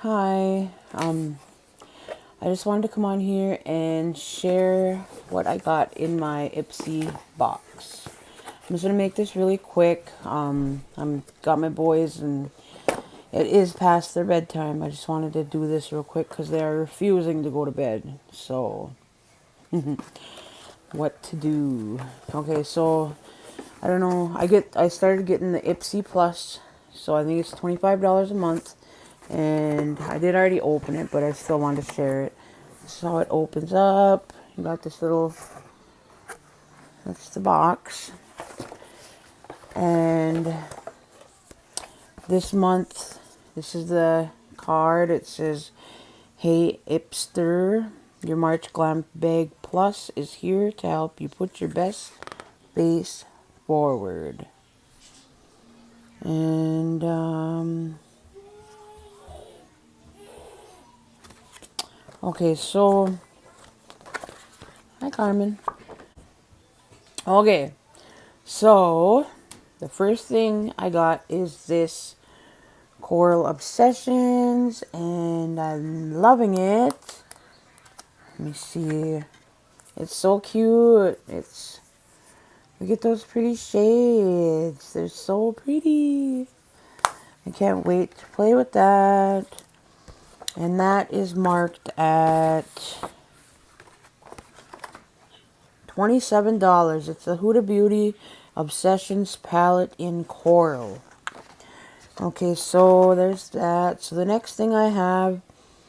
Hi. I just wanted to come on here and share what I got in my Ipsy box. I'm just gonna make this really quick. I'm got my boys and it is past their bedtime. I just wanted to do this real quick because they are refusing to go to bed. So, what to do? Okay, so I don't know. I started getting the Ipsy Plus, so I think it's $25 a month. And I did already open it, but I still wanted to share it. This is how it opens up. You got this little, that's the box. And this month, this is the card. It says, "Hey Ipster, your March Glam Bag Plus is here to help you put your best face forward." And, okay, so, hi Carmen. Okay, so the first thing I got is this Coral Obsessions, and I'm loving it. Let me see. It's so cute. Look at those pretty shades. They're so pretty. I can't wait to play with that. And that is marked at $27. It's the Huda Beauty Obsessions palette in coral. Okay, so there's that. So the next thing I have,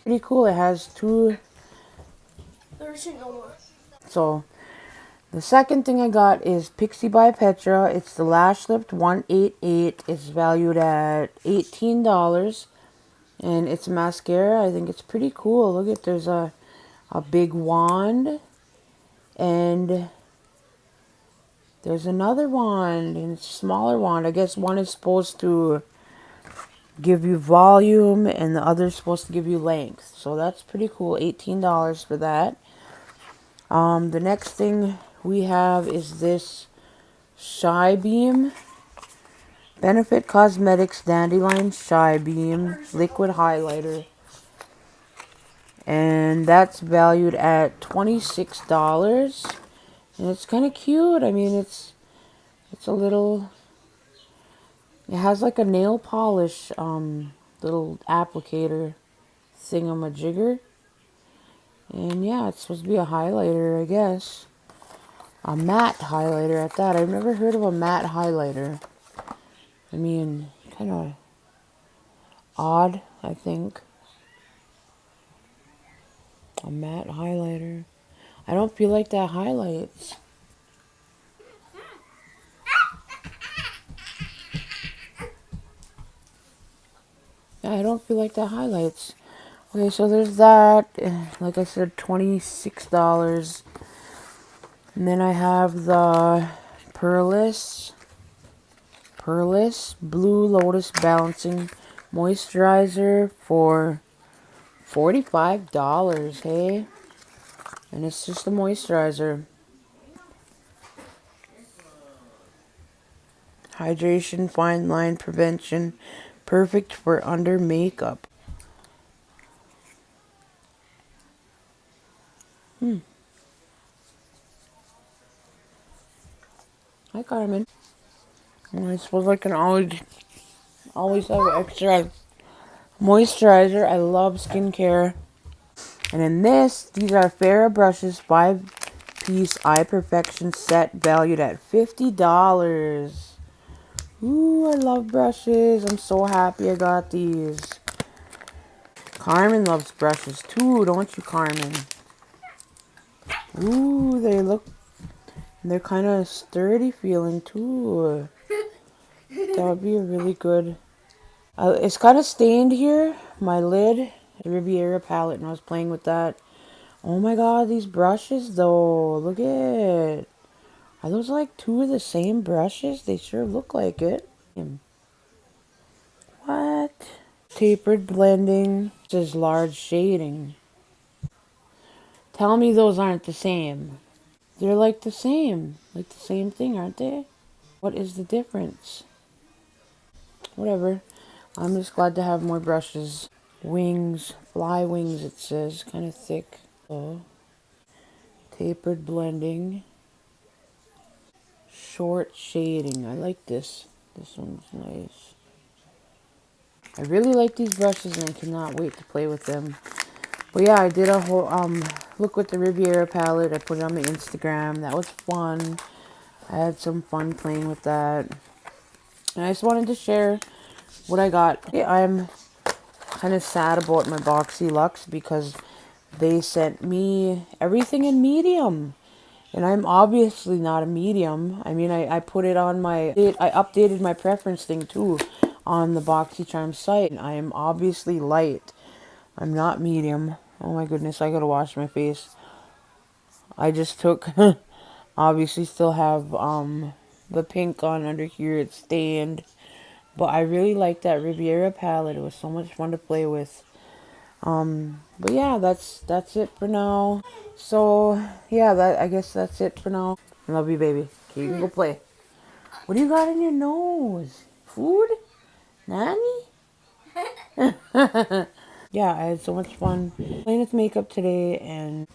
pretty cool. It has two. There's no more. So the second thing I got is Pixie by Petra. It's the Lash Lift 188. It's valued at $18. And it's mascara. I think it's pretty cool. Look at, there's a big wand. And there's another wand. And it's a smaller wand. I guess one is supposed to give you volume and the other is supposed to give you length. So that's pretty cool. $18 for that. The next thing we have is this Shy Beam Benefit Cosmetics Dandelion Shy Beam Liquid Highlighter. And that's valued at $26. And it's kind of cute. I mean, it's a little, it has like a nail polish little applicator thingamajigger. And yeah, it's supposed to be a highlighter, I guess. A matte highlighter at that. I've never heard of a matte highlighter. I mean, kind of odd, I think. A matte highlighter. I don't feel like that highlights. Yeah, I don't feel like that highlights. Okay, so there's that. Like I said, $26. And then I have the Pearless Blue Lotus Balancing Moisturizer for $45, hey? And it's just a moisturizer. Hydration, fine line prevention, perfect for under makeup. Hi, Carmen. I suppose I can always have extra moisturizer. I love skincare. And in these are Farrah brushes, 5-piece eye perfection set valued at $50. Ooh, I love brushes. I'm so happy I got these. Carmen loves brushes too, don't you, Carmen? Ooh, they're kind of sturdy feeling too. That would be a really good. It's kind of stained here, my lid, Riviera palette, and I was playing with that. Oh my god, these brushes though, look at. Are those like two of the same brushes? They sure look like it. What? Tapered blending. This is large shading. Tell me those aren't the same. They're like the same. Like the same thing, aren't they? What is the difference? Whatever. I'm just glad to have more brushes. wings, fly wings it says, kind of thick. Oh, tapered blending, short shading. I like this. This one's nice. I really like these brushes and I cannot wait to play with them. But yeah, I did a whole look with the Riviera palette. I put it on my Instagram. That was fun. I had some fun playing with that. And I just wanted to share what I got. Yeah, I'm kind of sad about my Boxy Luxe because they sent me everything in medium. And I'm obviously not a medium. I mean, I put it on my... I updated my preference thing too on the BoxyCharm site. And I am obviously light. I'm not medium. Oh my goodness, I gotta wash my face. I just took... obviously still have the pink on under here. It's stained. But I really like that Riviera palette. It was so much fun to play with. But yeah, that's it for now. So yeah, I guess that's it for now. I love you, baby. Okay, you can go play. What do you got in your nose? Food? Nanny? Yeah, I had so much fun playing with makeup today, and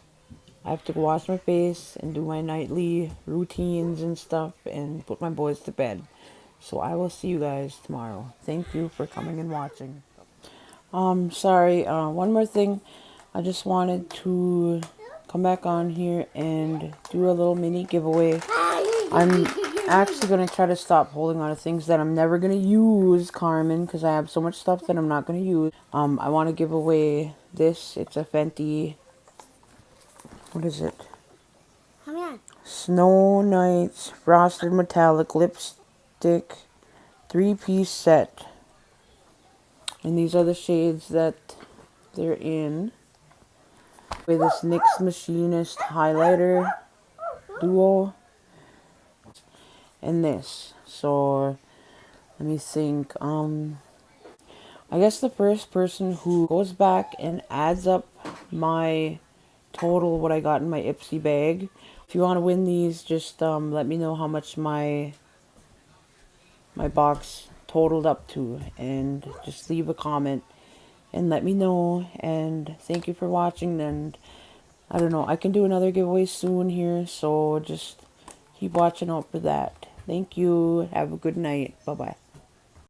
I have to go wash my face and do my nightly routines and stuff and put my boys to bed. So I will see you guys tomorrow. Thank you for coming and watching. Sorry, one more thing. I just wanted to come back on here and do a little mini giveaway. I'm actually going to try to stop holding on to things that I'm never going to use, Carmen, because I have so much stuff that I'm not going to use. I want to give away this. It's a Fenty, what is it? Come on. Snow Nights Frosted Metallic Lipstick 3-piece set. And these are the shades that they're in. With this NYX Machinist highlighter duo. And this. So, let me think. I guess the first person who goes back and adds up my total, what I got in my Ipsy bag. If you want to win these, just let me know how much my box totaled up to. And just leave a comment and let me know. And thank you for watching. And I don't know, I can do another giveaway soon here, so just keep watching out for that. Thank you. Have a good night. Bye-bye.